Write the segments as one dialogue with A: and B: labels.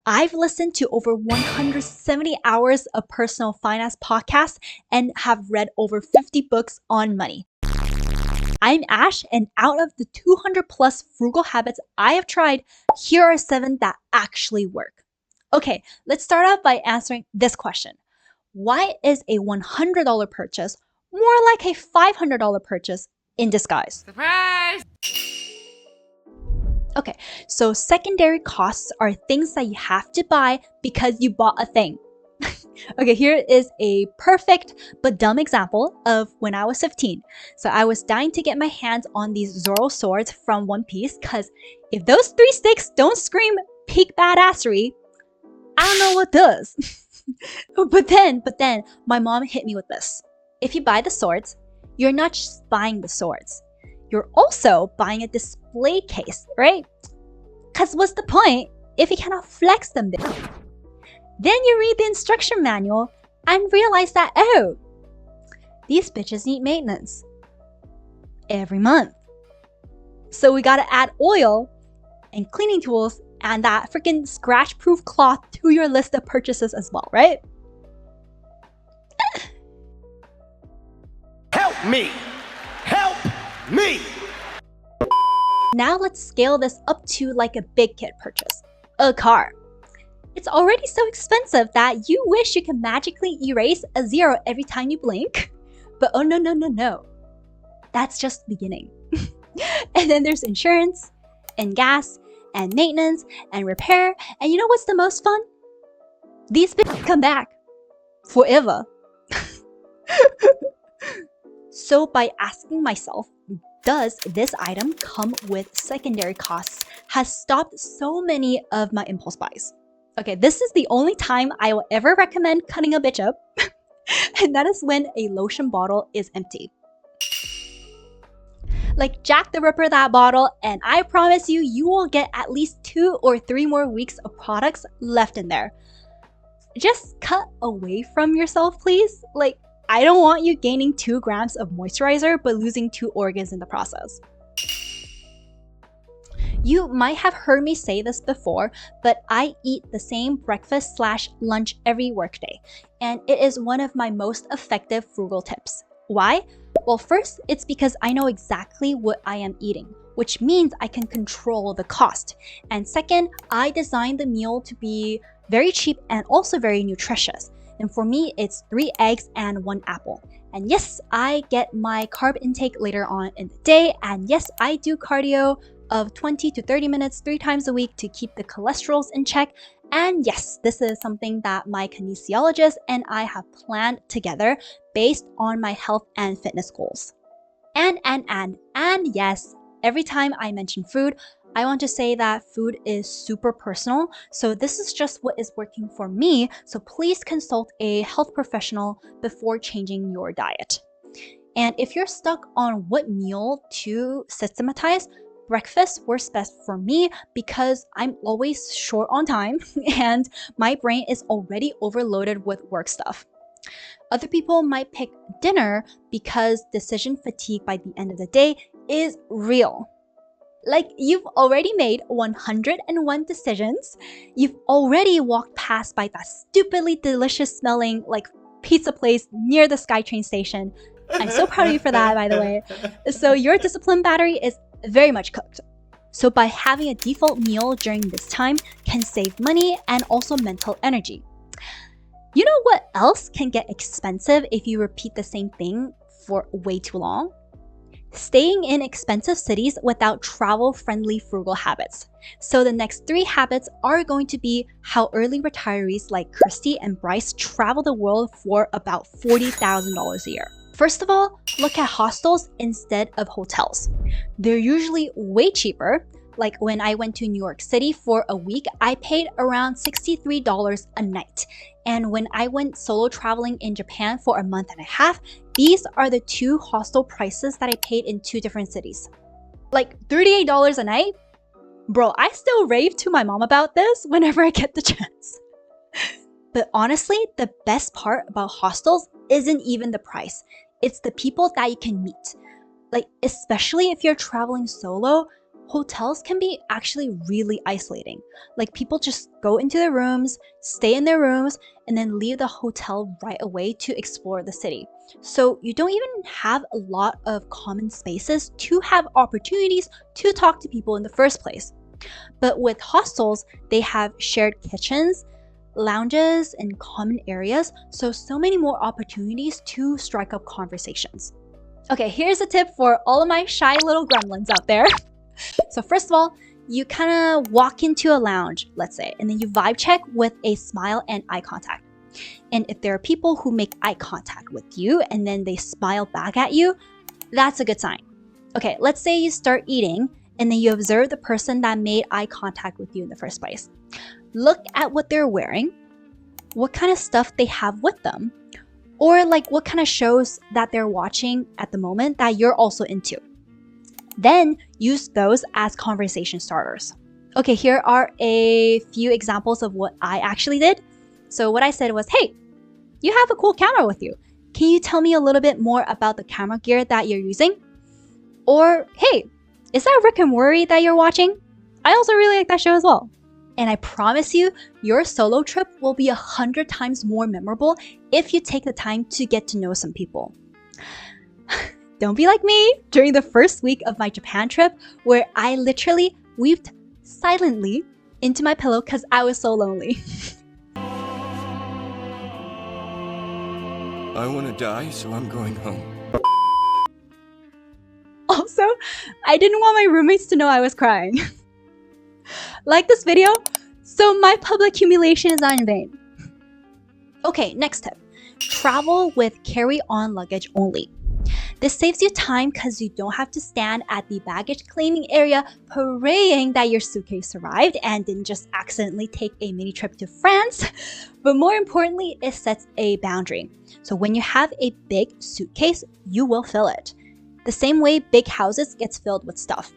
A: I've listened to over 170 hours of personal finance podcasts and have read over 50 books on money. I'm Ash, and out of the 200 plus frugal habits I have tried, here are 7 that actually work. Okay, let's start off by answering this question. Why is a $100 purchase more like a $500 purchase in disguise?
B: Surprise!
A: Okay, so secondary costs are things that you have to buy because you bought a thing. Okay, here is a perfect but dumb example of when I was 15. So I was dying to get my hands on these Zoro swords from One Piece because if those 3 sticks don't scream peak badassery, I don't know what does. But then my mom hit me with this. If you buy the swords, you're not just buying the swords. You're also buying a display case, right? Because what's the point if you cannot flex them there? Then you read the instruction manual and realize that, oh, these bitches need maintenance every month. So we gotta add oil and cleaning tools and that freaking scratch-proof cloth to your list of purchases as well, right?
C: Help me! Help me!
A: Now let's scale this up to like a big kid purchase, a car. It's already so expensive that you wish you could magically erase a 0 every time you blink. But oh no. That's just the beginning. And then there's insurance, and gas, and maintenance, and repair. And you know what's the most fun? These bitches come back. Forever. So by asking myself, does this item come with secondary costs, has stopped so many of my impulse buys. Okay, this is the only time I will ever recommend cutting a bitch up, and that is when a lotion bottle is empty. Like Jack the Ripper that bottle, and I promise you, you will get at least 2 or 3 more weeks of products left in there. Just cut away from yourself, please. Like, I don't want you gaining 2 grams of moisturizer but losing 2 organs in the process. You might have heard me say this before, but I eat the same breakfast/lunch every workday, and it is one of my most effective frugal tips. Why? Well, first, it's because I know exactly what I am eating, which means I can control the cost. And second, I designed the meal to be very cheap and also very nutritious. And for me, it's 3 eggs and 1 apple. And yes, I get my carb intake later on in the day. And yes, I do cardio of 20 to 30 minutes 3 times a week to keep the cholesterols in check. And yes, this is something that my kinesiologist and I have planned together based on my health and fitness goals. And yes, every time I mention food, I want to say that food is super personal, so this is just what is working for me, so please consult a health professional before changing your diet. And if you're stuck on what meal to systematize, breakfast works best for me because I'm always short on time and my brain is already overloaded with work stuff. Other people might pick dinner because decision fatigue by the end of the day is real. Like, you've already made 101 decisions. You've already walked past by that stupidly delicious smelling like pizza place near the SkyTrain station. I'm so proud of you for that, by the way. So your discipline battery is very much cooked. So by having a default meal during this time can save money and also mental energy. You know what else can get expensive if you repeat the same thing for way too long? Staying in expensive cities without travel-friendly frugal habits. So the next 3 habits are going to be how early retirees like Christy and Bryce travel the world for about $40,000 a year. First of all, look at hostels instead of hotels. They're usually way cheaper. Like when I went to New York City for a week, I paid around $63 a night. And when I went solo traveling in Japan for a month and a half, these are the 2 hostel prices that I paid in 2 different cities. Like $38 a night? Bro, I still rave to my mom about this whenever I get the chance. But honestly, the best part about hostels isn't even the price. It's the people that you can meet. Like, especially if you're traveling solo, hotels can be actually really isolating. Like people just go into their rooms, stay in their rooms, and then leave the hotel right away to explore the city. So you don't even have a lot of common spaces to have opportunities to talk to people in the first place. But with hostels, they have shared kitchens, lounges, and common areas, so many more opportunities to strike up conversations. Okay, here's a tip for all of my shy little gremlins out there. So first of all, you kind of walk into a lounge, let's say, and then you vibe check with a smile and eye contact. And if there are people who make eye contact with you and then they smile back at you, that's a good sign. Okay, let's say you start eating and then you observe the person that made eye contact with you in the first place. Look at what they're wearing, what kind of stuff they have with them, or like what kind of shows that they're watching at the moment that you're also into. Then use those as conversation starters. Okay, here are a few examples of what I actually did. So what I said was, hey, you have a cool camera with you. Can you tell me a little bit more about the camera gear that you're using? Or, hey, is that Rick and Morty that you're watching? I also really like that show as well. And I promise you, your solo trip will be 100 times more memorable if you take the time to get to know some people. Don't be like me during the first week of my Japan trip, where I literally wept silently into my pillow because I was so lonely.
C: I want to die, so I'm going home.
A: Also, I didn't want my roommates to know I was crying. Like this video? So my public humiliation is not in vain. Okay, next tip. Travel with carry-on luggage only. This saves you time because you don't have to stand at the baggage claiming area praying that your suitcase arrived and didn't just accidentally take a mini trip to France. But more importantly, it sets a boundary. So when you have a big suitcase, you will fill it. The same way big houses gets filled with stuff.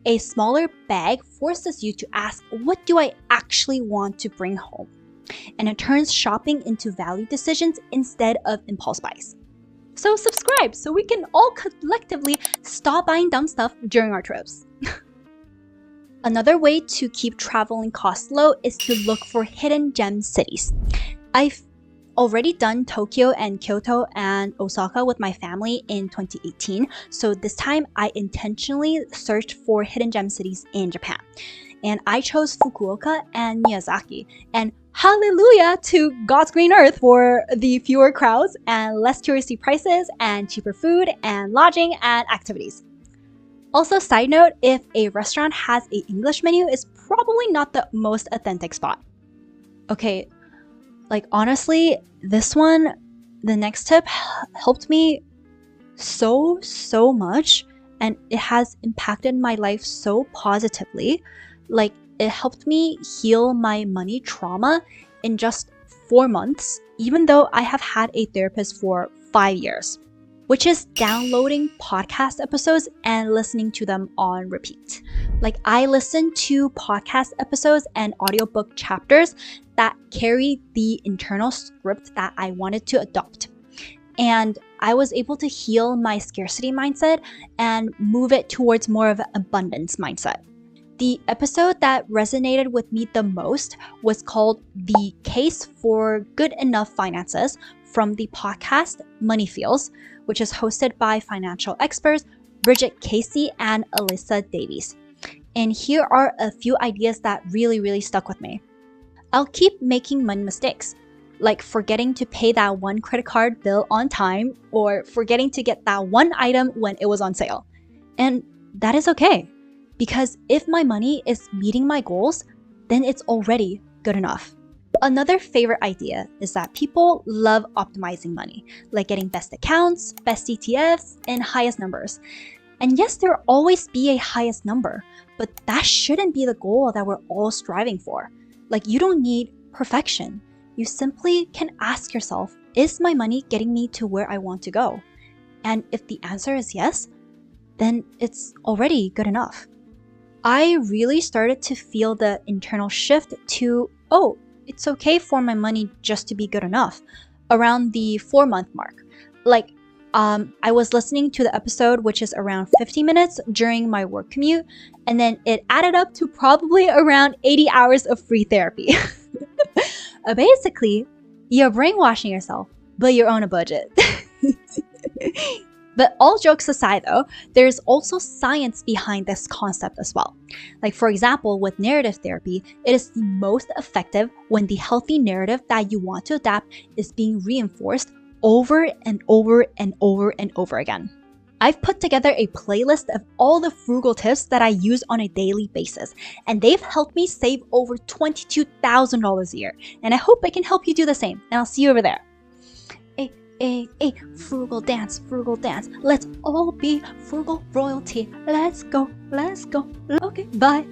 A: A smaller bag forces you to ask, what do I actually want to bring home? And it turns shopping into value decisions instead of impulse buys. So subscribe so we can all collectively stop buying dumb stuff during our trips. Another way to keep traveling costs low is to look for hidden gem cities. I've already done Tokyo and Kyoto and Osaka with my family in 2018, so this time I intentionally searched for hidden gem cities in Japan. And I chose Fukuoka and Miyazaki, and hallelujah to God's green earth for the fewer crowds and less touristy prices and cheaper food and lodging and activities. Also, side note, if a restaurant has an English menu, it's probably not the most authentic spot. Okay, like honestly, this one, the next tip helped me so much, and it has impacted my life so positively. Like, it helped me heal my money trauma in just 4 months, even though I have had a therapist for 5 years, which is downloading podcast episodes and listening to them on repeat. Like, I listen to podcast episodes and audiobook chapters that carry the internal script that I wanted to adopt. And I was able to heal my scarcity mindset and move it towards more of an abundance mindset. The episode that resonated with me the most was called The Case for Good Enough Finances from the podcast Money Feels, which is hosted by financial experts Bridget Casey and Alyssa Davies. And here are a few ideas that really stuck with me. I'll keep making money mistakes, like forgetting to pay that one credit card bill on time or forgetting to get that one item when it was on sale. And that is okay. Because if my money is meeting my goals, then it's already good enough. Another favorite idea is that people love optimizing money, like getting best accounts, best ETFs, and highest numbers. And yes, there will always be a highest number, but that shouldn't be the goal that we're all striving for. Like, you don't need perfection. You simply can ask yourself, is my money getting me to where I want to go? And if the answer is yes, then it's already good enough. I really started to feel the internal shift to, oh, it's okay for my money just to be good enough, around the 4-month mark. Like, I was listening to the episode, which is around 50 minutes during my work commute, and then it added up to probably around 80 hours of free therapy. Basically, you're brainwashing yourself, but you're on a budget. But all jokes aside though, there's also science behind this concept as well. Like for example, with narrative therapy, it is the most effective when the healthy narrative that you want to adapt is being reinforced over and over and over and over again. I've put together a playlist of all the frugal tips that I use on a daily basis, and they've helped me save over $22,000 a year. And I hope I can help you do the same, and I'll see you over there. Hey, frugal dance, frugal dance. Let's all be frugal royalty. Let's go. Okay, bye.